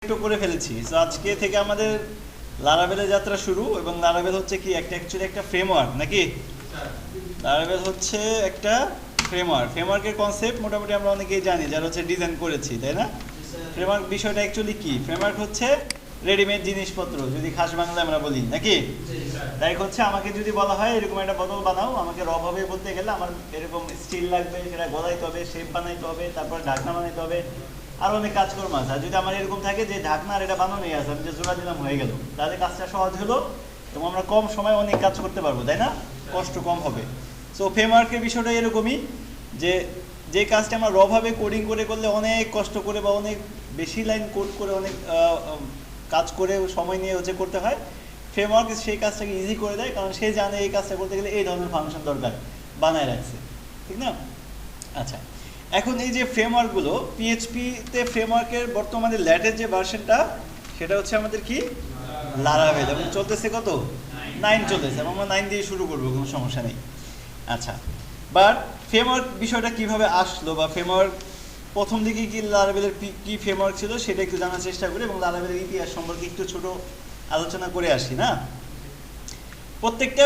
একটু করে ফেলেছি। সো আজকে থেকে আমাদের লারাভেলের যাত্রা শুরু। এবং লারাভেল হচ্ছে কি একটা অ্যাকচুয়ালি একটা ফ্রেমওয়ার্ক নাকি? লারাভেল হচ্ছে একটা ফ্রেমওয়ার্কের কনসেপ্ট মোটামুটি আমরা অনেকেই জানি যারা হচ্ছে ডিজাইন করেছি, তাই না? ফ্রেমওয়ার্ক বিষয়টা অ্যাকচুয়ালি কি? ফ্রেমওয়ার্ক হচ্ছে রেডিমেড জিনিসপত্র, যদি খাস বাংলায় আমরা বলি নাকি। তাই হচ্ছে আমাকে যদি বলা হয় এরকম একটা বোতল বানাও, আমাকে রভাবে বলতে গেলে আমার এরকম স্টিল লাগবে, সেটা গলাইতে হবে, শেপ বানাইতে হবে, তারপর ঢাকনা বানাইতে হবে, আর অনেক কাজকর্ম আছে। আর যদি আমার এরকম থাকে যে ঢাকনা আর এটা বানানোই আছে, আমি যে জোড়া দিলাম হয়ে গেল, তাহলে কাজটা সহজ হলো এবং আমরা কম সময়ে অনেক কাজ করতে পারবো, তাই না? কষ্ট কম হবে। সো ফ্রেমওয়ার্কের বিষয়টা এরকমই যে যে কাজটা আমরা রভাবে কোডিং করে করলে অনেক কষ্ট করে বা অনেক বেশি লাইন কোড করে অনেক কাজ করে সময় নিয়ে হচ্ছে করতে হয়, ফ্রেমওয়ার্ক সেই কাজটাকে ইজি করে দেয়, কারণ সে জানে এই কাজটা করতে গেলে এই ধরনের ফাংশন দরকার, বানায় রাখছে, ঠিক না? আচ্ছা, এখন এই যে ফ্রেমওয়ার্কগুলো, পিএইচপিতে ফ্রেমওয়ার্কের বর্তমানে ল্যাটেস্ট যে ভার্সনটা সেটা হচ্ছে আমাদের কি লারাভেল, এবং চলতেছে কত 9 চলতেছে, এবং আমরা 9 দিয়ে শুরু করবো, কোনো সমস্যা নেই। আচ্ছা, বাট ফ্রেমওয়ার্ক বিষয়টা কিভাবে আসলো, বা ফ্রেমওয়ার্ক প্রথম দিকে কি লারাভেলের কি ফ্রেমওয়ার্ক ছিল সেটা একটু জানার চেষ্টা করি, এবং লারাভেলের ইতিহাস সম্পর্কে একটু ছোট আলোচনা করে আসি না। প্রত্যেকটা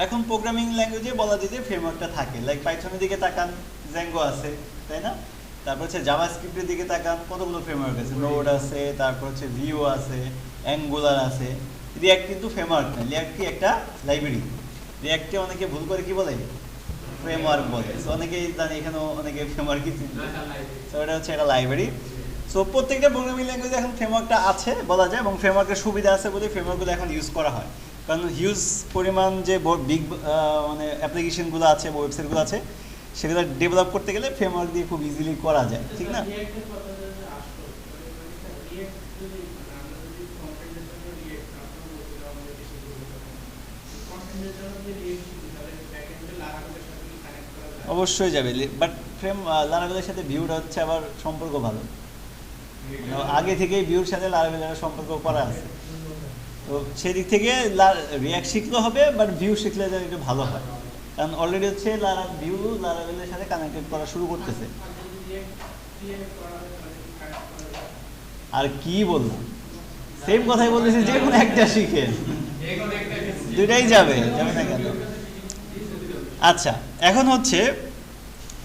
এখন প্রোগ্রামিং ল্যাঙ্গুয়েজে বলা যায় যে ফ্রেমওয়ার্কটা থাকে, লাইক পাইথনের দিকে তাকান, জ্যাঙ্গো আছে, তাই না? তারপর হচ্ছে জাভাস্ক্রিপ্টের দিকে তাকান, কতগুলো ফ্রেমওয়ার্ক আছে, নোড আছে, তারপর হচ্ছে ভিউ আছে, অ্যাঙ্গুলার আছে। রিয়াক্ট কিন্তু ফ্রেমওয়ার্ক না, রিয়াক্ট কি একটা লাইব্রেরি। রিয়াক্টকে অনেকে ভুল করে কি বলে ফ্রেমওয়ার্ক বলে, সো অনেকেই জানি, এখানেও অনেকে ফ্রেমওয়ার্কই চিনবে। সো এটা হচ্ছে একটা লাইব্রেরি। সো প্রত্যেকটা প্রোগ্রামিং ল্যাঙ্গুয়েজে এখন ফ্রেমওয়ার্কটা আছে বলা যায়, এবং ফ্রেমওয়ার্কের সুবিধা আছে বলে ফ্রেমওয়ার্কগুলো এখন ইউজ করা হয়। কারণ হিউজ পরিমাণ যে বিগ মানে অ্যাপ্লিকেশনগুলো আছে, ওয়েবসাইটগুলো আছে, সেগুলো ডেভেলপ করতে গেলে ফ্রেমওয়ার্ক দিয়ে খুব ইজিলি করা যায়, ঠিক না? অবশ্যই যাবে, বাট লারাভেলের সাথে ভিউটা হচ্ছে আবার সম্পর্ক ভালো, আগে থেকেই ভিউর সাথে লারাভেলের সম্পর্ক করা আছে। তো সেদিক থেকে রিয়াক্ট শিখতে হবে, বাট ভিউ শিখলে একটু ভালো হয়, কারণ অলরেডি হচ্ছে ভিউ লারাভেলের সাথে কানেক্টেড করা শুরু করতেছে। আর কি বললাম, সেম কথাই বলতেছি, যে কোনো একটা শিখে দুইটাই যাবে যাবে না কেন? আচ্ছা, এখন হচ্ছে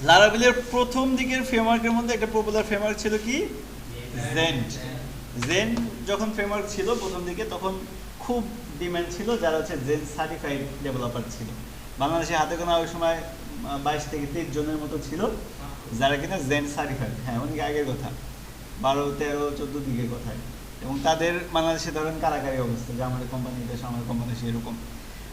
লারাভেলের প্রথম দিকের ফ্রেমওয়ার্কের মধ্যে একটা পপুলার ফ্রেমওয়ার্ক ছিল কি জেন্ট। জেন্ট যখন ফ্রেমওয়ার্ক ছিল প্রথম দিকে, তখন খুব ডিমান্ড ছিল, যারা হচ্ছে জেন্ট সার্টিফাইড ডেভেলপার ছিল। বাংলাদেশে হাতে গোনা ওই সময় 22 থেকে 23 জনের মতো ছিল যারা কিনা জেন্ট সার্টিফাইড। হ্যাঁ, অনেক আগের কথা, 12, 13, 14 দিকের কথা। এবং তাদের বাংলাদেশে ধরেন কারাকারি অবস্থা, যে আমাদের কোম্পানি দেশ, আমার কোম্পানি সেরকম।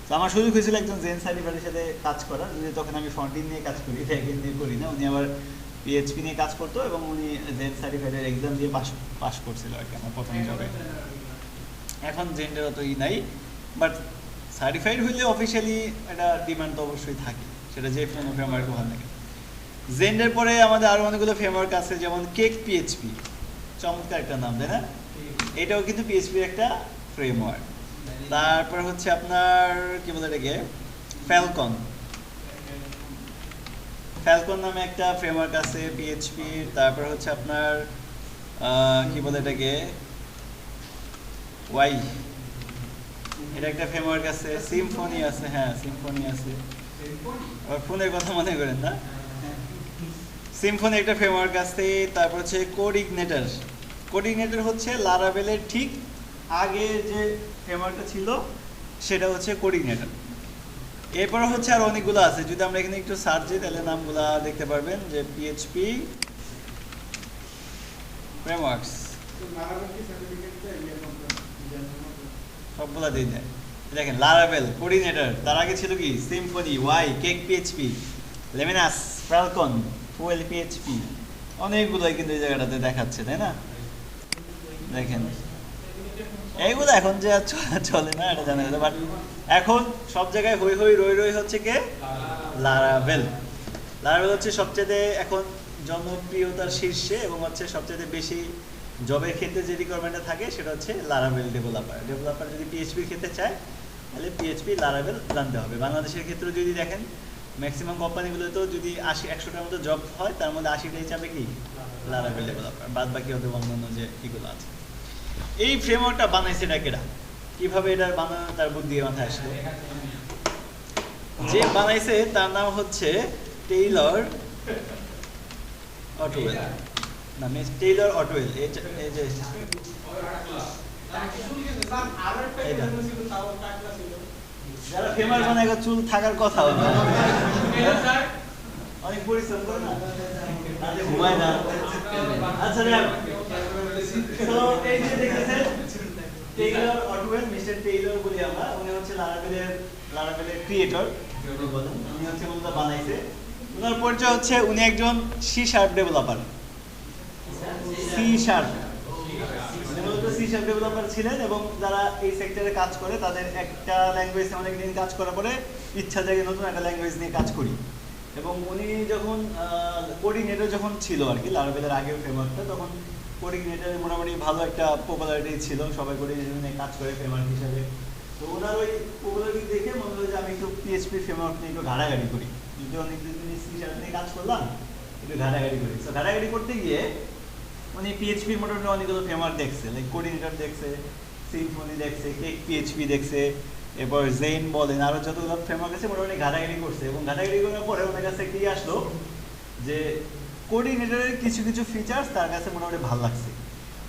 তো আমার সুযোগ হয়েছিল একজন জেন সার্টিফাইডের সাথে কাজ করার, যদি তখন আমি ফ্রন্ট-এন্ড নিয়ে কাজ করি, ব্যাক-এন্ড নিয়ে করি না। উনি আবার পিএইচপি নিয়ে কাজ করতো, এবং উনি জেন সার্টিফাইডের এক্সাম দিয়ে পাস করছিল আর কি আমার প্রথম জবে। এখন জেন্ডের অত নাই, বাট সার্টিফাইড হইলে অফিসিয়ালি একটা ডিমান্ড তো অবশ্যই থাকে, সেটা যে কোনো ফ্রেমওয়ার্ক ভালো লাগে। জেন্ডের পরে আমাদের আরও অনেকগুলো ফ্রেমওয়ার্ক আছে, যেমন কেক পিএইচপি, চমৎকার একটা নাম, তাই না? এটাও কিন্তু পিএইচপির একটা ফ্রেমওয়ার্ক। তারপর হচ্ছে আপনার কি বলে এটাকে, ফ্যালকন নামে একটা ফ্রেমওয়ার্ক আছে পিএইচপির। তারপর হচ্ছে আপনার কি বলে এটাকে, ওয়াই, এটা একটা ফ্রেমওয়ার্ক আছে। সিম্ফনি আছে, হ্যাঁ সিম্ফনি আছে। আবার ফোনের কথা মনে করেন না, সিম্ফনি একটা ফ্রেমওয়ার্ক আছে। তারপর হচ্ছে কোডিগনেটর হচ্ছে লারাভেলের ঠিক আগে যে ফ্রেমওয়ার্কটা ছিল সেটা হচ্ছে কোডিগনেটর। এরপর হচ্ছে আর অনেকগুলো আছে, যদি আমরা এখানে একটু সার্চ দিই তাহলে নামগুলো দেখতে পারবেন, যে পিএইচপি ফ্রেমওয়ার্কস সবগুলা দিয়ে দেয়। দেখেন লারাভেল, কোডিগনেটর, তার আগে ছিল কি Symfony, Yii, CakePHP, Laminas, Phalcon, FuelPHP, অনেকগুলোই কিন্তু এই জায়গাটাতে দেখাচ্ছে, তাই না? দেখেন এইগুলো এখন যে চলে না এটা জানা গেছে, বাট এখন সব জায়গায় হই হই রই রই হচ্ছে কে লারাভেল। লারাভেল হচ্ছে সবচেয়ে এখন জনপ্রিয়তার শীর্ষে, এবং হচ্ছে সবচেয়ে বেশি জবের ক্ষেত্রে যে রিকোয়ারমেন্টটা থাকে সেটা হচ্ছে লারাভেল ডেভেলপার যদি পিএইচপির ক্ষেত্রে চায় তাহলে পিএইচপি লারাভেল জানতে হবে। বাংলাদেশের ক্ষেত্রে যদি দেখেন ম্যাক্সিমাম কোম্পানিগুলোতেও যদি 80-100টার মতো জব হয়, তার মধ্যে 80টাই চাবে কি লারাভেল ডেভেলপার, বাদ বাকি হতে অন্যান্য যে এগুলো আছে। এই ফ্রেমওয়ার্কটা বানাইছে এটা কেডা, কিভাবে এটা বানানো তার বুদ্ধি মাথায় আসলো? যে বানাইছে তার নাম হচ্ছে টেইলর অটোওয়েল। না মিস টেইলর অটোওয়েল। এই যে যারা ফেমার বানায় চুল থাকার কথা অনেক পরিশ্রম করে না, ঘুমায় না। আচ্ছা তো এই যে দেখেছেন টেইলর অটোওয়েল, মিস্টার টেইলর বলি আমরা, উনি হচ্ছে লারাভেলের ক্রিয়েটর বলেন, উনি হচ্ছে মূলত বানাইছে। ওনার পরিচয় হচ্ছে উনি একজন C sharp developer. C sharp developer ছিলেন এবং যারা এই সেক্টরে কাজ করে তাদের একটা ল্যাঙ্গুয়েজ অনেকদিন কাজ করার পরে ইচ্ছা জাগে নতুন একটা ল্যাঙ্গুয়েজ নিয়ে কাজ করি। এবং উনি যখন কোঅর্ডিনেটর যখন ছিল আর কি লারাভেলের আগের ফ্রেমওয়ার্কটা, তখন কোঅর্ডিনেটরের মোটামুটি ভালো একটা পপুলারিটি ছিল, সবাই কোঅর্ডিনেটর নিয়ে কাজ করে ফ্রেমওয়ার্ক হিসাবে। তো ওনার ওই পপুলারিটি দেখে মনে হলো যে আমি একটু পিএইচপি ফ্রেমওয়ার্ক নিয়ে একটু ঘাটাঘাটি করি, যদি অনেকদিন সি শার্প নিয়ে কাজ করলাম একটু ঘাটাঘাটি করি। তো ঘাটাঘাটি করতে গিয়ে উনি পিএইচপির মোটামুটি অনেকগুলো ফ্রেমওয়ার্ক দেখছে, লাইক কোঅর্ডিনেটর দেখছে, সিম্ফনি দেখছে, কেক পিএইচপি দেখছে, এরপর জেন বলেন, আরও যতগুলো ফ্রেমওয়ার্ক আছে মোটামুটি ঘাটাঘাটি করছে। এবং ঘাটাঘাটি করার পরে ওনার কাছে কি আসলো যে কোঅর্ডিনেটরের কিছু কিছু ফিচার্স তার কাছে মোটামুটি ভালো লাগছে,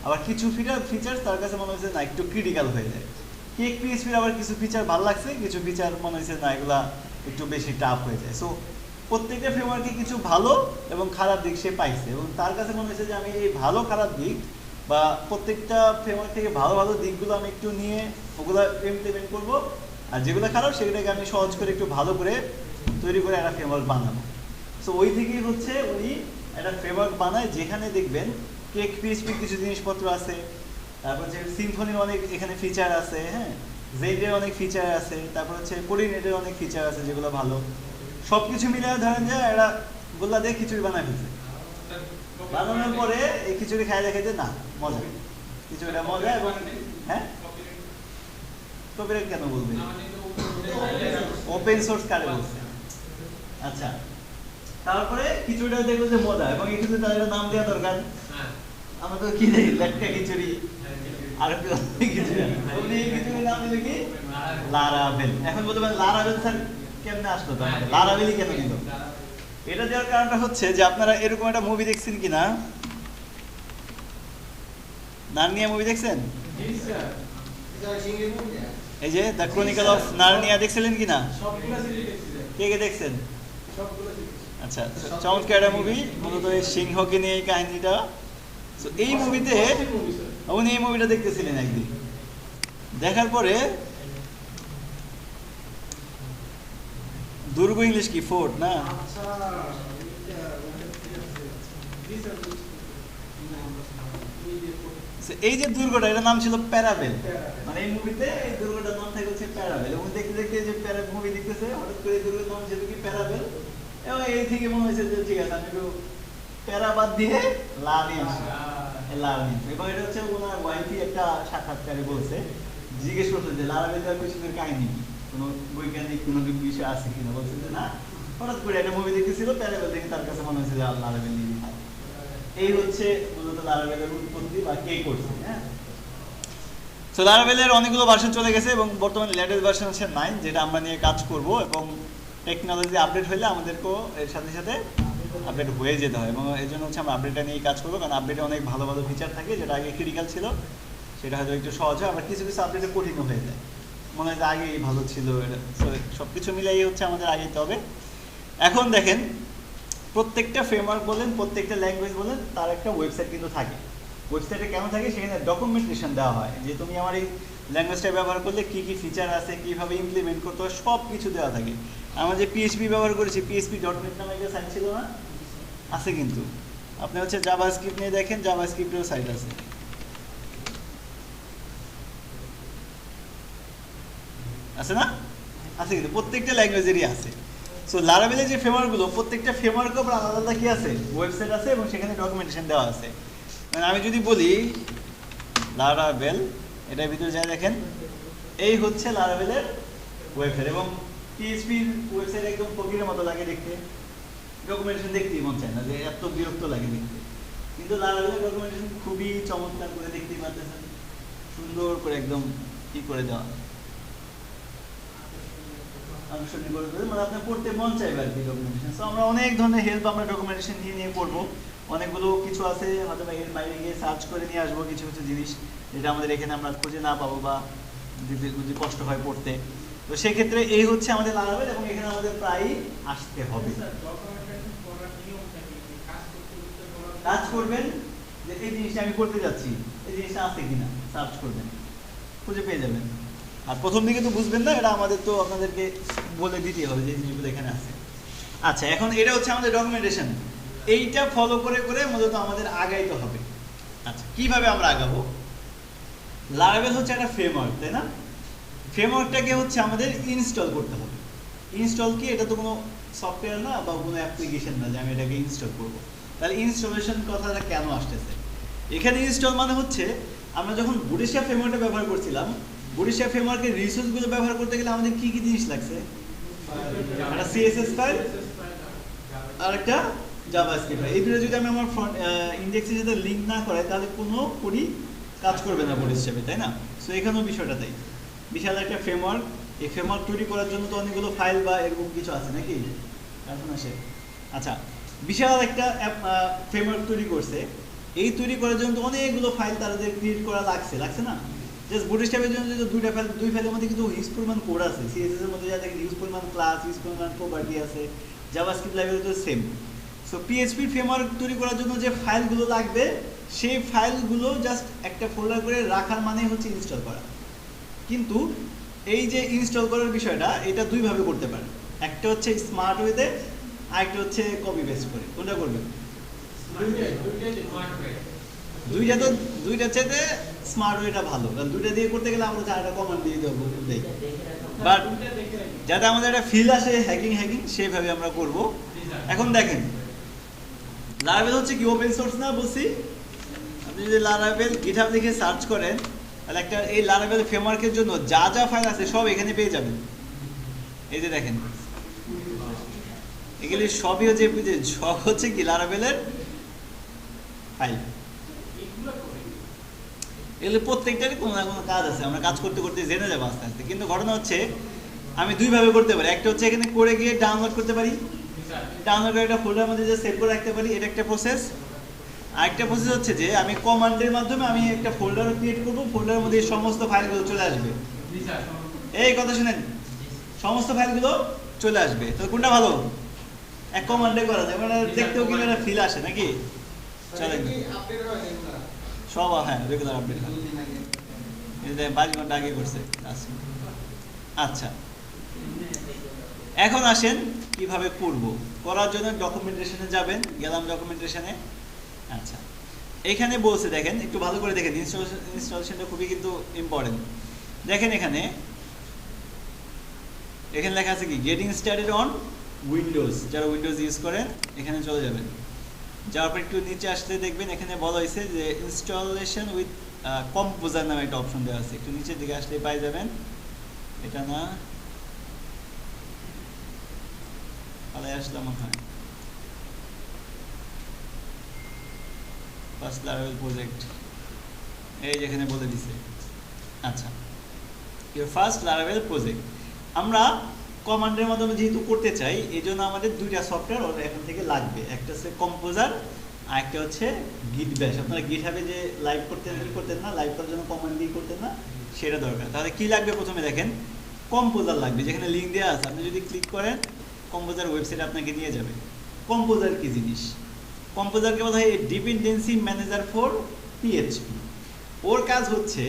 আবার কিছু ফিচার্স তার কাছে মনে হচ্ছে না একটু ক্রিটিক্যাল হয়ে যায়। কেক পিএইচপির আবার কিছু ফিচার ভালো লাগছে, কিছু ফিচার মনে হচ্ছে না এগুলা একটু বেশি টাফ হয়ে যায়। সো প্রত্যেকটা ফ্রেমওয়ার্কে কিছু ভালো এবং খারাপ দিক সে পাইছে, এবং তার কাছে মনে হয়েছে যে আমি এই ভালো খারাপ দিক বা প্রত্যেকটা ফ্রেমওয়ার্ক থেকে ভালো ভালো দিকগুলো আমি একটু নিয়ে ওগুলো ইমপ্লিমেন্ট করবো, আর যেগুলো খারাপ সেগুলোকে আমি সহজ করে একটু ভালো করে তৈরি করে একটা ফ্রেমওয়ার্ক বানাবো। সো ওই থেকেই হচ্ছে উনি একটা ফ্রেমওয়ার্ক বানায় যেখানে দেখবেন কেক পিএইচপির কিছু জিনিসপত্র আছে, তারপর হচ্ছে সিম্ফনির অনেক এখানে ফিচার আছে, হ্যাঁ জেডের অনেক ফিচার আছে, তারপর হচ্ছে কোঅর্ডিনেটের অনেক ফিচার আছে যেগুলো ভালো। সব কিছু মিলে ধরেন যে এরা গোল্লা দিয়ে খিচুড়ি বানায় ফেলছে, বানানোর পরে এই খিচুড়ি খাই দেখে যে না মজা, খিচুড়িটা মজা। এবং হ্যাঁ কপিরাইট কেন বলবে, ওপেন সোর্স কারে বলছে। আচ্ছা তারপরে খিচুড়িটা দেখলো যে মজা, এবং এই খিচুড়ি তাদের নাম দেওয়া দরকার, আমরা তো কি দেখি লেটকা খিচুড়ি আর খিচুড়ির নাম দিল কি লারাভেল। এখন বলতে পারেন লারাভেল স্যার কেমনে আসলো, লারাভেলই কেন দিল? এটা দেওয়ার কারণটা হচ্ছে যে আপনারা এরকম একটা মুভি দেখছেন কিনা, নার্নিয়া মুভি দেখছেন? এই যে দ্য ক্রনিকল অফ নার্নিয়া দেখছিলেন কিনা? কে কে দেখছেন? আচ্ছা চমৎকার একটা মুভি, মূলত এই সিংহকে নিয়ে এই কাহিনীটা। তো এই মুভিতে উনি এই মুভিটা দেখতেছিলেন একদিন, দেখার পরে দুর্গ ইংলিশ কি ফোর্ট না, এই যে দুর্গটা এটার নাম ছিল প্যারাবেল, মানে এই মুভিতে এই দুর্গটার নাম থাকে হচ্ছে প্যারাবেল। এবং দেখতে দেখতে যে মুভি দেখতেছে হঠাৎ করে দুর্গের নাম ছিল কি প্যারাবেল, এবং এই থেকে মনে হয়েছে যে ঠিক আছে আমি একটু প্যারা বাদ দিয়ে লা নিয়ে আসি, লা নিয়ে। এবং এটা হচ্ছে ওনার ওয়াইফি একটা সাক্ষাৎকারে বলছে, জিজ্ঞেস করছে যে লারাভেলের পিছনের কাহিনী কি, কোনো বৈজ্ঞানিক কোনো বিষয় আছে কিনা, বলছে যে না হঠাৎ করে একটা মুভি দেখতেছিল প্যারাবেল দেখে তার কাছে মনে হয়েছে যে লারাভেল নিয়ে। এই হচ্ছে মূলত লারাভেলের উৎপত্তি বা কে করছে। হ্যাঁ সো লারাভেলের অনেকগুলো ভার্সন চলে গেছে এবং বর্তমানে লেটেস্ট ভার্সন হচ্ছে 9, যেটা আমরা নিয়ে কাজ করব। এবং টেকনোলজি আপডেট হলে আমাদেরকেও এর সাথে সাথে আপডেট হয়ে যেতে হয়, এবং এই জন্য হচ্ছে আমরা আপডেটটা নিয়ে কাজ করবো, কারণ আপডেটে অনেক ভালো ভালো ফিচার থাকে, যেটা আগে ক্রিটিক্যাল ছিল সেটা হয়তো একটু সহজ হয়, আবার কিছু কিছু আপডেটে কঠিনও হয়ে যায়, মনে হয় যে আগেই ভালো ছিল এটা। সব কিছু মিলাই হচ্ছে আমাদের আগাইতে হবে। এখন দেখেন প্রত্যেকটা ফ্রেমওয়ার্ক বলেন, প্রত্যেকটা ল্যাঙ্গুয়েজ বলেন, তার একটা ওয়েবসাইট কিন্তু থাকে। ওয়েবসাইটে কেন থাকে, সেখানে ডকুমেন্টেশন দেওয়া হয় যে তুমি আমার এই ল্যাঙ্গুয়েজটা ব্যবহার করলে কী কী ফিচার আছে, কীভাবে ইমপ্লিমেন্ট করতে হয়, সব কিছু দেওয়া থাকে। আমরা যে পিএইচপি ব্যবহার করেছি, PHP.net নামে একটা সাইট ছিল না, আছে কিন্তু আপনি হচ্ছে জাভাস্ক্রিপ্ট নিয়ে দেখেন, জাভাস্ক্রিপ্টেরও সাইট আছে, আছে না? আছে কিন্তু প্রত্যেকটা ল্যাঙ্গুয়েজেরই আছে। সো লারাভেলের যে ফ্রেমওয়ার্কগুলো, প্রত্যেকটা ফ্রেমওয়ার্কের উপর আলাদা আলাদা কি আছে, ওয়েবসাইট আছে, এবং সেখানে ডকুমেন্টেশন দেওয়া আছে। মানে আমি যদি বলি লারাভেল, এটার ভিতরে যাই দেখেন এই হচ্ছে লারাভেলের ওয়েবসাইট, এবং পিএইচপির ওয়েবসাইট একদম ফকিরের মতো লাগে দেখতে, ডকুমেন্টেশন দেখতেই মন চায় না, যে এত বিরক্ত লাগে দেখতে। কিন্তু লারাভেলের ডকুমেন্টেশন খুবই চমৎকার করে দেখতেই পাচ্ছেন, সুন্দর করে একদম কি করে দেওয়া, আনুষ্ঠানিক করে দেবে, মানে আপনার পড়তে মন চাইবে আর কি ডকুমেন্টেশন। সো আমরা অনেক ধরনের হেল্প আমরা ডকুমেন্টেশন নিয়ে করবো। অনেকগুলো কিছু আছে হয়তো এর বাইরে গিয়ে সার্চ করে নিয়ে আসবো কিছু কিছু জিনিস যেটা আমাদের এখানে আমরা খুঁজে না পাবো বা যদি কষ্ট হয় পড়তে। তো সেক্ষেত্রে এই হচ্ছে আমাদের লারাবেল, এবং এখানে আমাদের প্রায়ই আসতে হবে। কাজ করবেন যে এই জিনিসটা আমি করতে যাচ্ছি, এই জিনিসটা আছে কিনা সার্চ করবেন, খুঁজে পেয়ে যাবেন। আর প্রথম দিকে তো বুঝবেন না, এটা আমাদের তো আপনাদেরকে বলে দিতেই হবে যে এই জিনিসগুলো এখানে আছে। আচ্ছা, এখন এটা হচ্ছে আমাদের ডকুমেন্টেশন, এইটা ফলো করে করে মূলত আমাদের আগাইতে হবে। আচ্ছা, কিভাবে আমরা আগাবো? লারাবেল হচ্ছে একটা ফ্রেমওয়ার্ক, তাই না? ফ্রেমওয়ার্কটাকে হচ্ছে আমাদের ইনস্টল করতে হবে। ইনস্টল কি? এটা তো কোনো সফটওয়্যার না বা কোনো অ্যাপ্লিকেশন না যে আমি এটাকে ইনস্টল করবো। তাহলে ইনস্টলেশন কথাটা কেন আসতেছে এখানে? ইনস্টল মানে হচ্ছে আমরা যখন বুটিশা ফ্রেমওয়ার্কটা ব্যবহার করছিলাম, বুটিশা ফ্রেমওয়ার্কের রিসোর্সগুলো ব্যবহার করতে গেলে আমাদের কি কি জিনিস লাগছে? একটা সিএসএস ফাইল আর একটা জাভাস্ক্রিপ্ট। এই দুটো যদি আমি আমার ফ্রন্ট ইন্ডেক্সের সাথে লিঙ্ক না করাই তাহলে কোনো কোডই কাজ করবে না বোর্ড হিসেবে, তাই না? সো এখানেও বিষয়টা তাই, বিশাল একটা ফ্রেমওয়ার্ক। এই ফ্রেমওয়ার্ক তৈরি করার জন্য তো অনেকগুলো ফাইল বা এরকম কিছু আছে নাকি? এখন আসে, আচ্ছা, বিশাল একটা ফ্রেমওয়ার্ক তৈরি করছে। এই তৈরি করার জন্য তো অনেকগুলো ফাইল তাদের ক্রিয়েট করা লাগছে না? জাস্ট বুটস্ট্র্যাপের জন্য যদি দুই ফাইলের মধ্যে কিন্তু হিউজ পরিমাণ কোড আছে। সিএসএস এর মধ্যে যা দেখেন হিউজ পরিমাণ ক্লাস, হিউজ পরিমাণ প্রপার্টি আছে, জাভাস্ক্রিপ্ট লাইব্রেরি তো সেম। সো পিএইচপি ফ্রেমওয়ার্ক তৈরি করার জন্য যে ফাইলগুলো লাগবে সেই ফাইলগুলো জাস্ট একটা ফোল্ডার করে রাখার মানেই হচ্ছে ইনস্টল করা। কিন্তু এই যে ইনস্টল করার বিষয়টা, এটা দুইভাবে করতে পারেন। একটা হচ্ছে স্মার্ট ওয়েতে, আরেকটা হচ্ছে কপি পেস্ট করে। কোনটা করবেন? দুইটা চাইতে স্মার্ট ওয়েটা ভালো, কারণ দুইটা দিয়ে করতে গেলে আমরা চারটা কমান্ড দিয়ে দেবো, বাট যাতে আমাদের একটা ফিল আসে হ্যাকিং সেইভাবে আমরা করব। এখন দেখেন, লারাবেল হচ্ছে কি ওপেন সোর্স না বলছি? আপনি যদি লারাবেল গিটহাব লিখে সার্চ করেন তাহলে একটা এই লারাবেল ফ্রেমওয়ার্কের জন্য যা যা ফাইল আছে সব এখানে পেয়ে যাবেন। এই যে দেখেন, এগুলি সবই হচ্ছে সব হচ্ছে কি লারাবেলের ফাইল। এগুলো প্রত্যেকটারই কোনো না কোনো কাজ আছে, আমরা কাজ করতে করতে জেনে যাবো আস্তে আস্তে। কিন্তু ঘটনা হচ্ছে আমি দুইভাবে করতে পারি। একটা হচ্ছে এখানে করে গিয়ে ডাউনলোড করতে পারি, ডাউনলোড করে একটা ফোল্ডারের মধ্যে যে সেভ করে রাখতে পারি, এটা একটা প্রসেস। আরেকটা প্রসেস হচ্ছে যে আমি কমান্ডের মাধ্যমে আমি একটা ফোল্ডার ক্রিয়েট করবো, ফোল্ডারের মধ্যে সমস্ত ফাইলগুলো চলে আসবে। এই কথা শুনেন, সমস্ত ফাইলগুলো চলে আসবে। তো কোনটা ভালো? এক কমান্ডে করা যায়, মানে দেখতেও কিন্তু একটা ফিল আসে নাকি? চলেন সব, হ্যাঁ রেগুলার আপডেট হয়, 22 ঘন্টা আগে করছে। আচ্ছা, এখন আসেন কিভাবে করব। করার জন্য ডকুমেন্টেশনে যাবেন, গেলাম ডকুমেন্টেশনে। আচ্ছা, এখানে বলছে দেখেন, একটু ভালো করে দেখেন, ইনস্টলেশনটা খুবই কিন্তু ইম্পর্টেন্ট। দেখেন এখানে লেখা আছে কি, গেটিং স্টার্টেড অন উইন্ডোজ। যারা উইন্ডোজ ইউজ করেন এখানে চলে যাবেন। যাওয়ার পর একটু নিচে আসলে দেখবেন এখানে বলা হয়েছে যে ইনস্টলেশন উইথ কম্পোজার নামে একটা অপশন দেওয়া আছে। একটু নিচের দিকে আসলে পাই যাবেন, এটা না পালাই আসলাম, হয় ফার্স্ট লারাবেল প্রজেক্ট, এই যেখানে বলে দিছে। আচ্ছা, ফার্স্ট লারাবেল প্রজেক্ট আমরা কমান্ডের মাধ্যমে যেহেতু করতে চাই, এই জন্য আমাদের দুইটা সফটওয়্যার এখন থেকে লাগবে। একটা হচ্ছে কম্পোজার, আর একটা হচ্ছে গিট ব্যাশ। আপনারা গিটহাবে যে লাইভ করতেন না, লাইভ করার জন্য কমান্ড দিয়ে করতেন না, সেটা দরকার। তাহলে কি লাগবে? প্রথমে দেখেন কম্পোজার লাগবে, যেখানে লিঙ্ক দেওয়া আছে। আপনি যদি ক্লিক করেন কম্পোজার ওয়েবসাইট আপনাকে নিয়ে যাবে। কম্পোজার কি জিনিস? কম্পোজারকে বলা হয় ডিপেন্ডেন্সি ম্যানেজার ফর পিএইচপি। ওর কাজ হচ্ছে,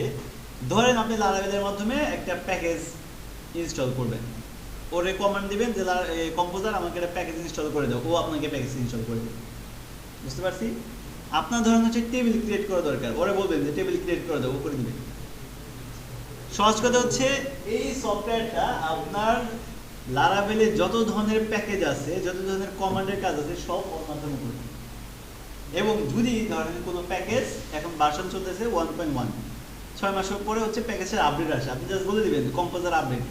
ধরেন আপনি লারাবেলের মাধ্যমে একটা প্যাকেজ ইনস্টল করবেন, ওরে কমান্ড দিবেন যে কম্পোজার আমাকে একটা প্যাকেজ ইনস্টল করে দাও, ও আপনাকে প্যাকেজ ইনস্টল করে দেবে। বুঝতে পারছি? আপনার ধরেন হচ্ছে টেবিল ক্রিয়েট করা দরকার, ওরে বলবেন যে টেবিল ক্রিয়েট করে দাও, ও করে দিবে। সহজ কথা হচ্ছে এই সফটওয়্যারটা আপনার লারাবেলে যত ধরনের প্যাকেজ আছে, যত ধরনের কমান্ডের কাজ আছে সব ওর মাধ্যমে করবে। এবং যদি ধরেন কোনো প্যাকেজ এখন ভার্সন চলতেছে 1.1, 6 মাস পরে হচ্ছে প্যাকেজের আপডেট আসে, আপনি জাস্ট বলে দিবেন কম্পোজার আপডেট।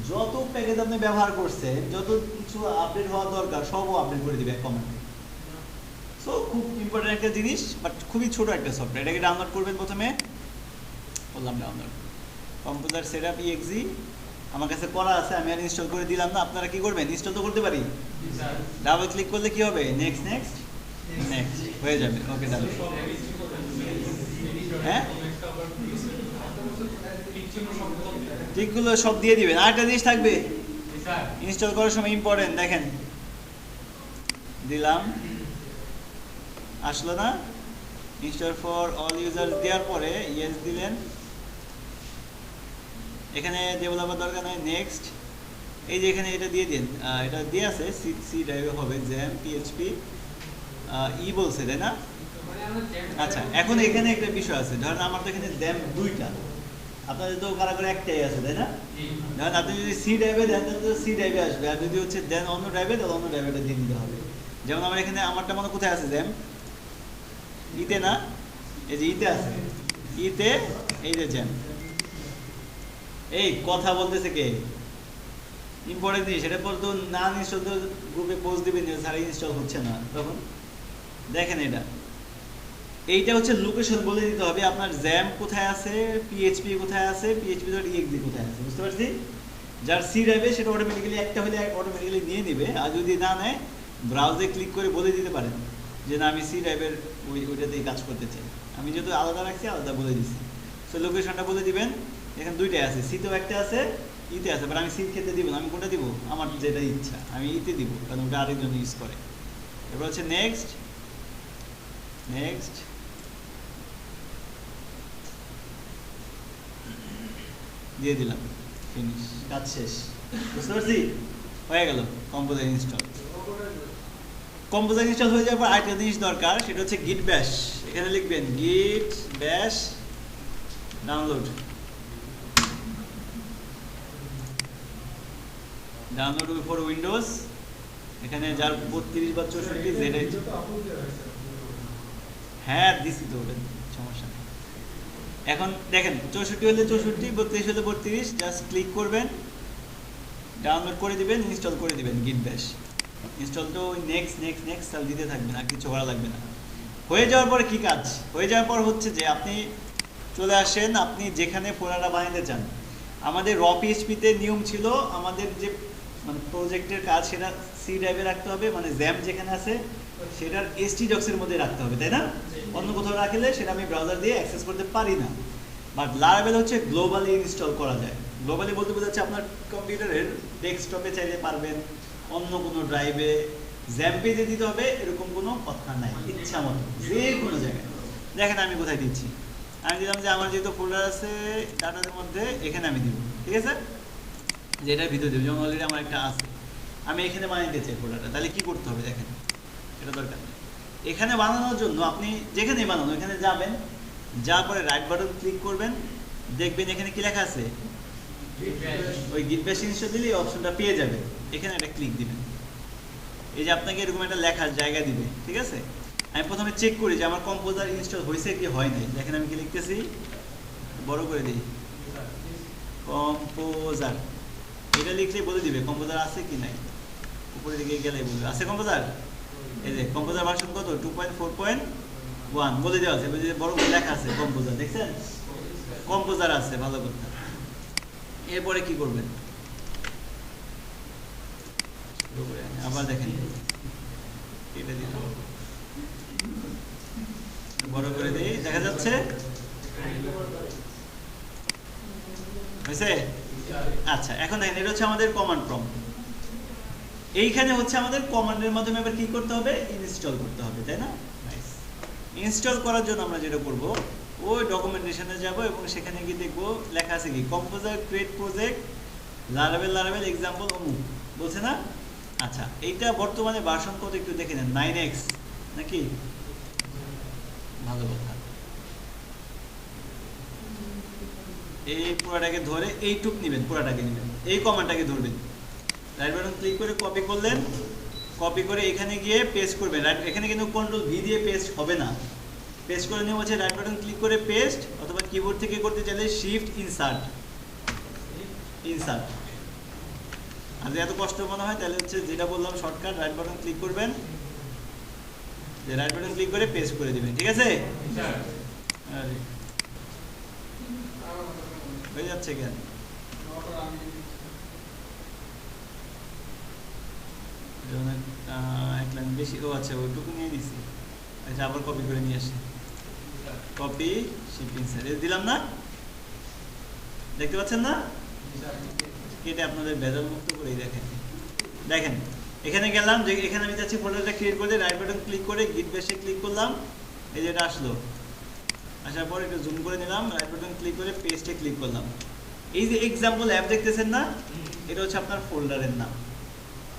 যত প্যাকেজ আপনি ব্যবহার করছেন, যত কিছু আপডেট হওয়া দরকার সবও আপডেট করে দিবে এক কমান্ডে। সো খুব ইম্পর্টেন্ট একটা জিনিস, বাট খুবই ছোট একটা সফটওয়্যার। এটাকে ডাউনলোড করবেন প্রথমে, করলাম ডাউনলোড। কম্পিউটার সেটআপ ইএক্সি আমার কাছে করা আছে, আমি আর ইনস্টল করে দিলাম না। আপনারা কি করবেন? ইনস্টল তো করতে পারি, ডাবল ক্লিক করলে কি হবে? নেক্সট নেক্সট নেক্সট হয়ে যাবে। ওকে তাহলে হ্যাঁ টিকগুলো সব দিয়ে দিবেন। আরেকটা জিনিস থাকবে ইনস্টল করার সময় ইম্পর্টেন্ট, দেখেন দিলাম, আসলো না? ইনস্টল ফর অল ইউজার দেওয়ার পরে ইয়েস দিলেন, এখানে ডেভেলপার দরকার নাই, নেক্সট। এই যে এখানে এটা দিয়ে দিন, এটা দিয়ে আছে সি ড্রাইভে হবে জ্যাম পিএইচপি ই বলছে, তাই না? আচ্ছা, এখন এখানে একটা বিষয় আছে, ধরেন আমার তো এখানে জ্যাম দুইটা, আপনাদের তো কারা করে একটাই আছে, তাই না? ধরেন আপনি যদি সি ড্রাইভে দেন তাহলে তো সি ড্রাইভে আসবে, আর যদি হচ্ছে দেন অন্য ড্রাইভে তাহলে অন্য ড্রাইভেটা দিয়ে দিতে হবে। যেমন আমার এখানে আমারটা মনে কোথায় আছে জ্যাম? ইতে না, এই যে ইতে আছে, ইতে এই যে জ্যাম। এই কথা বলতেছে কে? ইম্পর্টেন্ট জিনিস, এটা পর তো না ইনস্টল তো গ্রুপে পোস্ট দিবেন যে স্যার ইনস্টল হচ্ছে না, তখন দেখেন এটা এইটা হচ্ছে লোকেশন বলে দিতে হবে, আপনার জ্যাম কোথায় আছে, পিএইচপি কোথায় আছে, php.exe কোথায় আছে, বুঝতে পারছি? যার সি ড্রাইভে সেটা অটোমেটিক্যালি একটা হলে অটোমেটিক্যালি নিয়ে নেবে, আর যদি না নেয় ব্রাউজে ক্লিক করে বলে দিতে পারেন যে না আমি সি ড্রাইভের ওইটাতেই কাজ করতে চাই। আমি যেহেতু আলাদা রাখছি আলাদা বলে দিচ্ছি, তো লোকেশনটা বলে দিবেন। এখানে দুইটাই আছে, সিতেও একটা আছে, ইতে আছে, বাট আমি সিট খেতে দিব না, আমি কোনটা দিব? আমার যেটা ইচ্ছা আমি ইতে দিব, কারণ ওটা আরেকজন ইউজ করে। এবার হচ্ছে নেক্সট নেক্সট, দিয়ে দিলাম, ফিনিশ, কাজ শেষ। বুঝতে পারছি? হয়ে গেল কম্পোজার ইনস্টল। কম্পোজার ইনস্টল হয়ে যাওয়ার পর আরেকটা জিনিস দরকার, সেটা হচ্ছে গিট ব্যাশ। এখানে লিখবেন গিট ব্যাশ ডাউনলোড, ডাউনলোড ফর উইন্ডোজ। এখানে যার 32 বা 64 যেটাই, হ্যাঁ দিছি তো, ওটা সমস্যা নেই। এখন দেখেন 64 হলে 64, 32 হলে 32, জাস্ট ক্লিক করবেন, ডাউনলোড করে দিবেন, ইনস্টল করে দিবেন গিট ব্যাশ। ইনস্টল তো নেক্সট নেক্সট নেক্সট তাহলে দিতে থাকবেন, আর কিছু করা লাগবে না। হয়ে যাওয়ার পরে কি কাজ? হয়ে যাওয়ার পর হচ্ছে যে আপনি চলে আসেন আপনি যেখানে ফোল্ডারটা বানাতে চান। আমাদের র পিএইচপিতে নিয়ম ছিল আমাদের যে মানে প্রজেক্টের কাজ সেটা সি ড্রাইভে রাখতে হবে, মানে জ্যাম যেখানে আছে সেটার এসটি ডক্সের মধ্যে রাখতে হবে, তাই না? অন্য কোথাও রাখলে সেটা আমি ব্রাউজার দিয়ে অ্যাক্সেস করতে পারি না। বাট লারাভেল হচ্ছে গ্লোবালি ইনস্টল করা যায়। গ্লোবালি বলতে বোঝাচ্ছে আপনার কম্পিউটারের ডেস্কটপে চাইলে পারবেন, অন্য কোনো ড্রাইভে, জ্যাম পেজে দিতে হবে এরকম কোনো কথা নাই, ইচ্ছা মতো যে কোনো জায়গায়। দেখেন আমি কোথায় দিচ্ছি, আমি দিলাম যে আমার যেহেতু ফোল্ডার আছে ডাটার মধ্যে, এখানে আমি দিব, ঠিক আছে? যেটার ভিতরে দেবো, যেমন অলরেডি আমার একটা আছে, আমি এখানে বানাইতে চাই ফোল্ডারটা, তাহলে কি করতে হবে দেখেন, এটা দরকার। এখানে বানানোর জন্য আপনি যেখানেই বানানো এখানে যাবেন, যাওয়ার পরে রাইট বাটন ক্লিক করবেন, দেখবেন এখানে কি লেখা আছে, ওই গিট ব্যাশ ইনস্টল দিলে এই অপশনটা পেয়ে যাবেন, এখানে একটা ক্লিক দিবেন। এই যে আপনাকে এরকম একটা লেখার জায়গা দিবে, ঠিক আছে? আমি প্রথমে চেক করি যে আমার কম্পোজার ইনস্টল হয়েছে কি হয় নাই। দেখেন আমি কি লিখতেছি, বড় করে দিই, কম্পোজার, এটা লিখলে বলে দিবে কম্পোজার আছে কি নাই, উপরে দিকে গেলে বলবে আছে কম্পোজার। এই যে কম্পোজার ভার্সন কত, 2.4.1 বলে দেওয়া আছে, বড় করে লেখা আছে কম্পোজার, দেখছেন? কম্পোজার আছে, ভালো কথা। এরপরে কি করবেন, আবার দেখেন এটা দিন, বড় করে দিই, দেখা যাচ্ছে হয়েছে? আচ্ছা, এখন দেখেন এটা হচ্ছে আমাদের কমান্ড প্রম্পট। এইখানে হচ্ছে আমাদের কমান্ডের মাধ্যমে আবার কি করতে হবে, ইনস্টল করতে হবে, তাই না? ইনস্টল করার জন্য আমরা যেটা করব, ওই ডকুমেন্টেশনে যাব এবং সেখানে গিয়ে দেখবো লেখা আছে কি, composer create project Laravel example অমুক বলছে না? আচ্ছা, এইটা বর্তমানে ভার্সন কত একটু দেখে নেন, 9x নাকি? ভালো কথা। এই পুরাটাকে ধরে এইটুক নেবেন, পুরাটাকে নেবেন, এই কমান্ডটাকে ধরবেন, রাইট বাটন ক্লিক করে কপি করলেন, কপি করে এখানে গিয়ে পেস্ট করবেন। এখানে কিন্তু কন্ট্রোল ভি দিয়ে পেস্ট হবে না, পেস্ট করে নিয়ে হচ্ছে রাইট বাটন ক্লিক করে পেস্ট, অথবা কিবোর্ড থেকে করতে চাইলে শিফট ইনসার্ট। আর যদি এত কষ্ট মনে হয় তাহলে হচ্ছে যেটা বললাম শর্টকাট, রাইট বাটন ক্লিক করবেন, রাইট বাটন ক্লিক করে পেস্ট করে দিবেন, ঠিক আছে? হয়ে যাচ্ছে কেন? এক লাইন বেশি, ও আচ্ছা ওইটুকু নিয়ে নিছি। আচ্ছা আবার কপি করে নিয়ে আসি, কপি শিপিং স্যার দিলাম না, দেখতে পাচ্ছেন না? কেটে আপনাদের ভেজাল মুক্ত করেই দেখেন। দেখেন এখানে গেলাম, যে এখানে আমি যাচ্ছি ফোল্ডারটা ক্রিয়েট করে রাইট বাটন ক্লিক করে গিট বেসে ক্লিক করলাম, এই যে এটা আসলো। আসার পর একটু জুম করে নিলাম, রাইট বাটন ক্লিক করে পেস্টে ক্লিক করলাম। এই যে এক্সাম্পল অ্যাপ দেখতেছেন না, এটা হচ্ছে আপনার ফোল্ডারের নাম।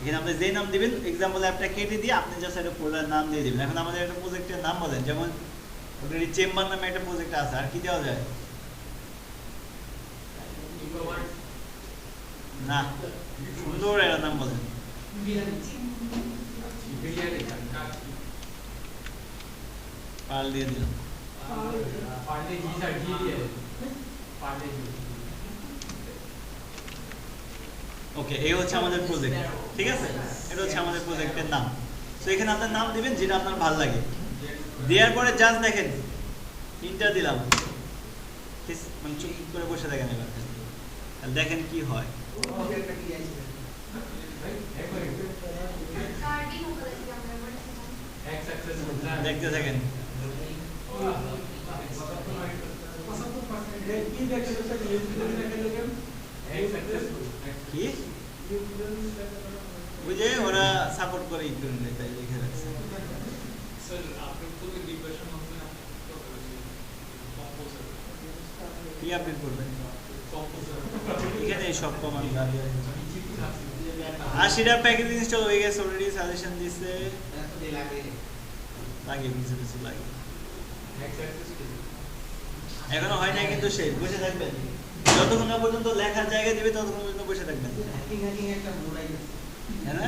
এখানে আপনি যে নাম দিবেন, এক্সাম্পল অ্যাপটা কেটে দিয়ে আপনি জাস্ট একটা ফোল্ডারের নাম দিয়ে দিবেন। এখন আমাদের একটা প্রজেক্টের নাম বলেন, যেমন অলরেডি চেম্বার নামে একটা প্রজেক্ট আছে, আর কি দেওয়া যায়? না, সুন্দর একটা নাম বলেন। পাল দিয়ে দিলাম। ওকে, এই হচ্ছে আমাদের প্রজেক্ট, ঠিক আছে? এটা হচ্ছে আমাদের প্রজেক্টের নাম। তো এখানে আপনার নাম দিবেন যেটা আপনার ভালো লাগে, দেওয়ার পরে জাস্ট দেখেন ইন্টার দিলাম, মানে চুপ করে বসে থাকেন এবার, দেখেন কি হয়। দেখতে থাকেন। কি বুঝে ওরা সাপোর্ট করে ইন্টারনেটে, তাই লিখে রাখছে। কি আপডেট করবেন এখানে? সব কমান্ড 80টা প্যাকেজ ইনস্টল হয়ে গেছে অলরেডি, সাজেশন দিছে লাগে কিছু কিছু লাগে, এখনো হয় নাই কিন্তু সেই বসে থাকবেন যতক্ষণ না পর্যন্ত লেখার জায়গা দিবে, ততক্ষণ পর্যন্ত বসে থাকবেন, হ্যাঁ না?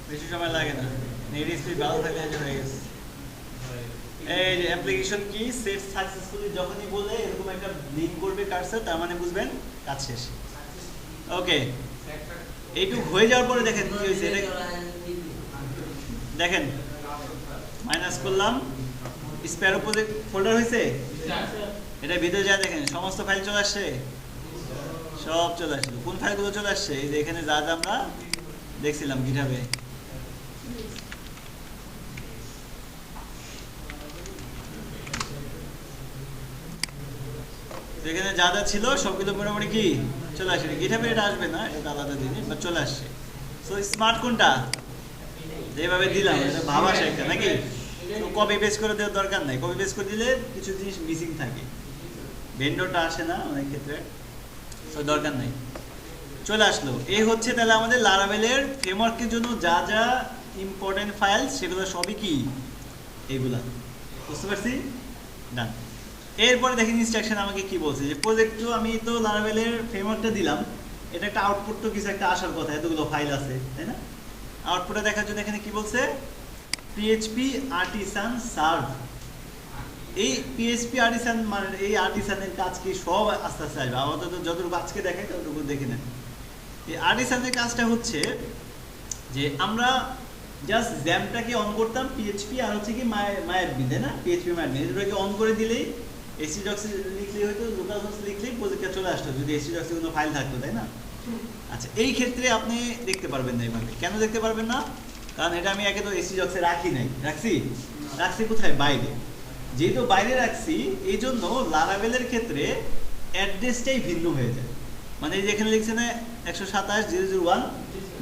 বেশি সময় লাগে না, নেট স্পিড ভালো থাকলে হয়ে গেছে। এই যে অ্যাপ্লিকেশন কি সেট সাকসেসফুলি যখনই বলে এরকম একটা লিংক করবে কার্সর, তার মানে বুঝবেন কাজ শেষ। ওকে, এইটুক হয়ে যাওয়ার পরে দেখেন কি হয়েছে, এটা দেখেন মাইনাস করলাম, স্প্যারো প্রজেক্ট ফোল্ডার হয়েছে, এটা ভিতরে যা দেখেন সমস্ত ফাইল চলে আসছে, সব চলে আসলো। কোন ফাইলগুলো চলে আসছে? এই যে এখানে যা যা আমরা দেখছিলাম গিটহাবে, এখানে যা যা ছিল সবগুলো মোটামুটি কি চলে আসে। গিটহাবে এটা আসবে না, এটা আলাদা জিনিস, বাট চলে আসছে। সো স্মার্ট কোনটা যেভাবে দিলাম এটা ভাবা শেখা নাকি, কপি পেস্ট করে দেওয়ার দরকার নাই। কপি পেস্ট করে দিলে কিছু জিনিস মিসিং থাকে, ভেন্ডরটা আসে না অনেক ক্ষেত্রে, তো দরকার নাই, চলে আসলো। এই হচ্ছে তাহলে আমাদের লারাভেলের ফ্রেমওয়ার্কের জন্য যা যা ইম্পর্টেন্ট ফাইল, সেগুলো সবই কি এইগুলা, বুঝতে পারছি? ডান। এরপরে দেখেন ইনস্ট্রাকশন আমাকে কি বলছে, যে প্রজেক্ট আমি তো লারাভেলের ফ্রেমওয়ার্কটা দিলাম, এটা একটা আউটপুট তো কিছু একটা আসার কথা, এতগুলো ফাইল আছে তাই না? আউটপুটে দেখার জন্য এখানে কি বলছে, পিএইচপি আর্টিসান সার্ভ। এই পিএইচপি আর্টিসান মানে এই আর্টিসানের কাজ কি সব আস্তে আস্তে আসবে, আপাতত যতটুকু আজকে দেখাই ততটুকু দেখে নেন। এই আর্টিসানের কাজটা হচ্ছে যে আমরা জাস্ট জ্যামটাকে অন করতাম, পিএইচপি আর হচ্ছে কি মায়ারবি, তাই না? পিএইচপি মায়ারবি এটাকে অন করে দিলেই এসিডক্স লিখলেই হয়তো, লোকাল হোস্ট লিখলেই প্রজেক্টটা চলে আসতো, যদি এসিডক্সে কোনো ফাইল থাকতো, তাই না? আচ্ছা, এই ক্ষেত্রে আপনি দেখতে পারবেন না এইভাবে। কেন দেখতে পারবেন না? কারণ এটা আমি আগে তো এসিডক্সে রাখি নাই, রাখছি কোথায়? বাইরে। যেহেতু বাইরে রাখছি, এই জন্য লারাভেলের ক্ষেত্রে অ্যাড্রেসটাই ভিন্ন হয়ে যায়। মানে যেখানে লিখছে না 127.0.0.1,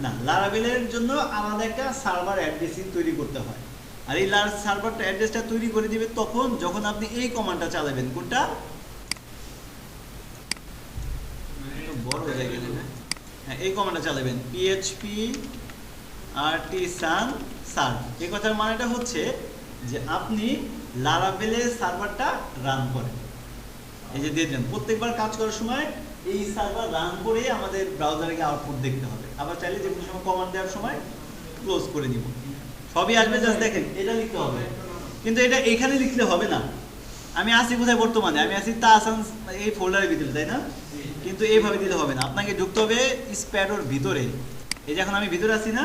না, লারাভেলের জন্য আলাদা একটা সার্ভার অ্যাড্রেসিং তৈরি করতে হয়। আর এই সার্ভারটা অ্যাড্রেসটা তৈরি করে দিবে তখন যখন আপনি এই কমান্ডটা চালাবেন। কোনটা? বড় জায়গা না, হ্যাঁ, এই কমান্ডটা চালাবেন, পিএইচপি আর্টিসান সার্ভ। এই কথার মানেটা হচ্ছে যে আপনি লারাভেলের সার্ভারটা রান করেন। এই যে দিয়ে দেন, প্রত্যেকবার কাজ করার সময় এই সার্ভার রান করে আমাদের ব্রাউজারে আউটপুট দেখতে হবে। আবার চাইলে যে কোনো সময় কমান্ড দেওয়ার সময় ক্লোজ করে দিব, সবই আসবে। জাস্ট দেখেন এটা লিখতে হবে, কিন্তু এটা এখানে লিখলে হবে না, আমি আছি কোথায় বর্তমানে, আমি আছি তাহসান এই ফোল্ডারের ভিতরে, তাই না? কিন্তু এইভাবে দিলে হবে না, আপনাকে ঢুকতে হবে স্প্যাডোর ভিতরে। এই যে এখন আমি ভিতরে আছি না,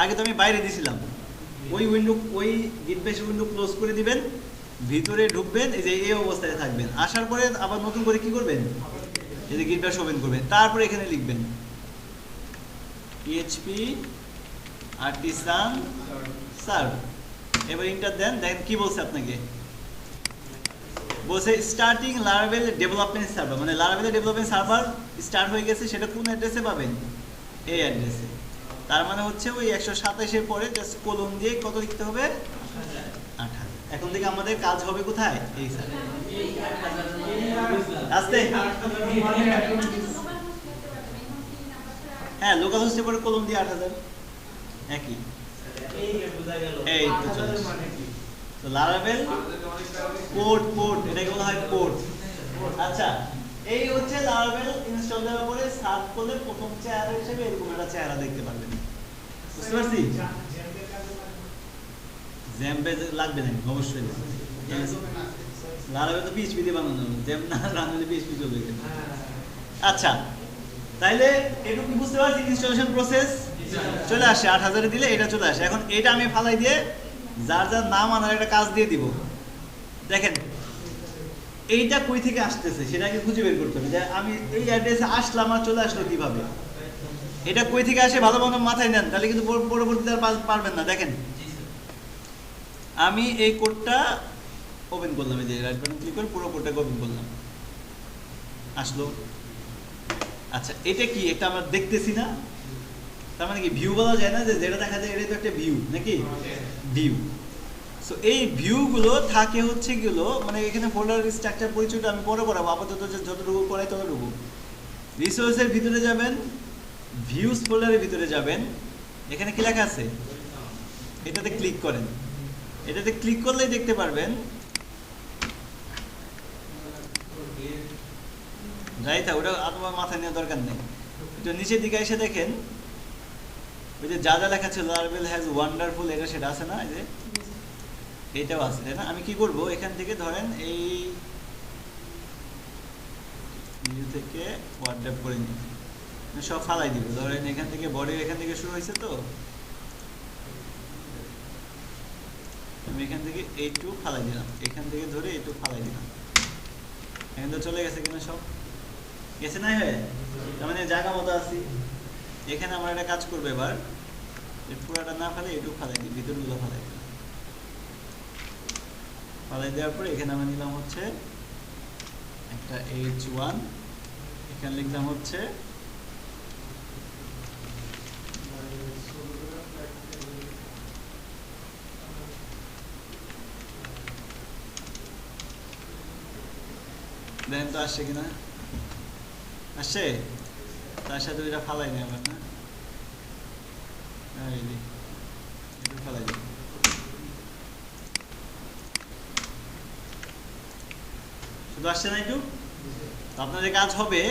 আগে তো আমি বাইরে দিয়েছিলাম, ওই উইন্ডো, ওই গিট বেশ উইন্ডো ক্লোজ করে দিবেন, ভিতরে ঢুকবেন, এই যে এই অবস্থায় থাকবেন। আসার পরে আবার নতুন করে কি করবেন, এই যে গিট বেশ ওপেন করবেন, তারপরে এখানে লিখবেন পিএইচপি আর্টিসান সার্ভ। এবার ইন্টার দেন, দেখেন কি বলছে আপনাকে, বলছে স্টার্টিং লারাভেল ডেভেলপমেন্ট সার্ভার, মানে লারাভেল ডেভেলপমেন্ট সার্ভার স্টার্ট হয়ে গেছে। সেটা কোন অ্যাড্রেসে পাবেন, এই অ্যাড্রেসে। তার মানে হচ্ছে ওই 127-এর পরে জাস্ট কোলন দিয়ে কত লিখতে হবে, 8000। এখন থেকে আমাদের কাজ হবে কোথায়, এই স্যার আস্তে, হ্যাঁ লোকাল হোস্টে পরে কোলন দিয়ে 8000 একই। এই তো চলে তো লারাভেল পোর্ট এটাকে বলা হয় পোর্ট। আচ্ছা, এই হচ্ছে লারাভেল ইনস্টল দেওয়ার পরে সার্চ করলে প্রথম চেহারা হিসেবে এরকম একটা চেহারা দেখতে পারবেন। বুঝতে পারছি? জ্যাম্পে লাগবে না অবশ্যই, লারাভেল তো পিএইচপি দিয়ে বানানো, জ্যাম্প না রানলে পিএইচপি চলবে এখানে। আচ্ছা, তাইলে এটুকু বুঝতে পারছি ইনস্টলেশন প্রসেস চলে আসে, 8000 দিলে এটা চলে আসে। এখন এটা আমি ফালাই দিয়ে যার যার নাম আনার একটা কাজ দিয়ে দিব। দেখেন এইটা কই থেকে আসতেছে সেটাকে খুঁজে বের করতে হবে, যে আমি এই অ্যাড্রেসে আসলাম আর চলে আসলো কিভাবে, এটা কই থেকে আসে ভালো মতো মাথায় নেন, তাহলে কিন্তু পরবর্তীতে আর পারবেন না। দেখেন আমি এই কোডটা ওপেন করলাম, এই যে রাইট বাটন ক্লিক করে পুরো কোডটাকে ওপেন করলাম, আসলো। আচ্ছা, এটা কি একটা আমরা দেখতেছি না, তার মানে কি ভিউ বলা যায় না, যে যেটা দেখা যায় এটা তো একটা ভিউ নাকি, ভিউ। সো এই ভিউগুলো থাকে হচ্ছে গেলো, মানে এখানে ফোল্ডার স্ট্রাকচার পরিচয়টা আমি পরে করাবো, আপাতত যতটুকু করাই ততটুকু। রিসোর্সের ভিতরে যাবেন, ভিউস ফোল্ডারের ভিতরে যাবেন, এখানে কি লেখা আছে, এটাতে ক্লিক করেন। এটাতে ক্লিক করলেই দেখতে পারবেন, যাই থাক ওটা আপনার মাথায় নেওয়ার দরকার নেই। একটু নিচের দিকে এসে দেখেন, ওই যে যা যা লেখা ছিল লারাভেল হ্যাজ ওয়ান্ডারফুল, এটা সেটা আছে না, এই যে এইটাও আছে, তাই না? আমি কি করব, এখান থেকে ধরেন এই ভিউ থেকে হোয়াটসঅ্যাপ করে নিই, সব ফালাই দিব। ধরেন এখান থেকে বডির এখান থেকে শুরু হয়েছে, তো আমি এখান থেকে এইটুকু ফালাই দিলাম, এখান থেকে ধরে এইটুকু ফালাই দিলাম, এখান থেকে চলে গেছে কিনা, সব গেছে নাই হয়ে, তার মানে জায়গা মতো আছি। এখানে আমার একটা কাজ করবে, এবার পুরাটা না ফালে এইটুকু ফালাই দিই, ভিতরগুলো ফালাই দিই, ফালাই দেওয়ার পরে এখানে আমি নিলাম হচ্ছে একটা H1, এখানে লিখলাম হচ্ছে দেন তো আসছে কিনা, আসছে, তার সাথে ওইটা ফালাই নেই আমার, না একটু ফালাই দিই, শুধু আসছে না একটু। আপনাদের কাজ হবে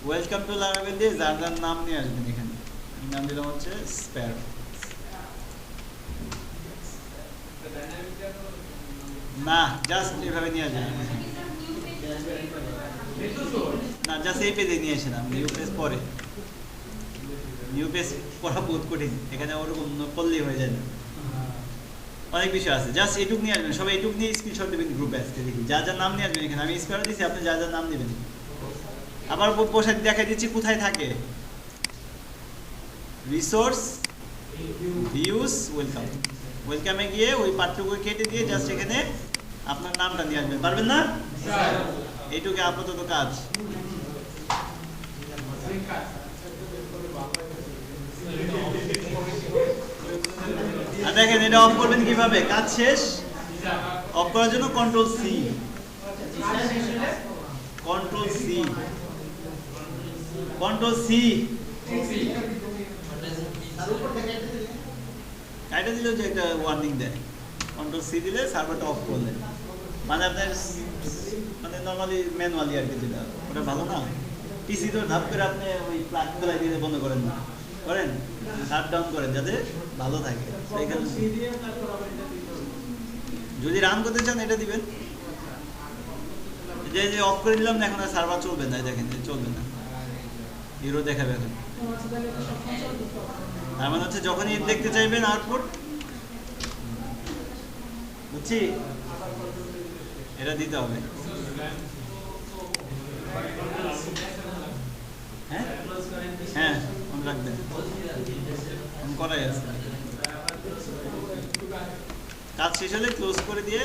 ওয়েলকাম টু লারাভেল দিয়ে যার যার নাম নিয়ে আসবেন। এখানে নাম দিলাম হচ্ছে স্প্যার, না জাস্ট এভাবে নিয়ে আসবেন, না জাস্ট এই পেজে নিয়ে এসে না, নিউ পেজ পরে, নিউ পেজ পড়া বহুত কঠিন, এখানে ওরকম করলেই হয়ে যায় না, অনেক বিষয় আছে। জাস্ট এইটুক নিয়ে আসবেন, সবাই এইটুক নিয়ে স্ক্রিনশট দেবেন গ্রুপে, আজকে দেখি যা যা নাম নিয়ে আসবেন। এখানে আমি স্পেয়ার দিচ্ছি, আপনি যা যা নাম নেবেন। আবার বসে দেখাই দিচ্ছি কোথায় থাকে, রিসোর্স ভিউস ওয়েলকাম, ওয়েলকামে গিয়ে ওই পাঠটুকু কেটে দিয়ে জাস্ট এখানে আপনার নামটা নিয়ে আসবেন, পারবেন না? এইটুকু আপাতত কাজ। আর দেখেন এটা অফ করবেন কিভাবে, কাজ শেষ অফ করার জন্য control C, control C, control C, এটা দিলেও যে একটা ওয়ার্নিং দেয়, কন্ট্রোল সি দিলে সার্ভারটা অফ করলে, মানে আপনার মানে নর্মালি ম্যানুয়ালি আর কি, যেটা ওটা ভালো না। পিসি তো ধাপ করে আপনি ওই প্লাগ ফেলাই দিয়ে বন্ধ করেন না, করেন শাট ডাউন করেন যাতে ভালো থাকে। যদি রান করতে চান এটা দিবেন, যে যে অফ করে দিলাম না, এখন আর সার্ভার চলবে না, দেখেন চলবে না, এরও দেখাবে এখন। তার মানে হচ্ছে যখনই দেখতে চাইবেন আউটপুট, বুঝছি, এটা দিতে হবে। হ্যাঁ হ্যাঁ মনে রাখবেন, করাই আছে। কাজ শেষ হলে ক্লোজ করে দিয়ে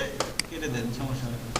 কেটে দেন, সমস্যা হবে।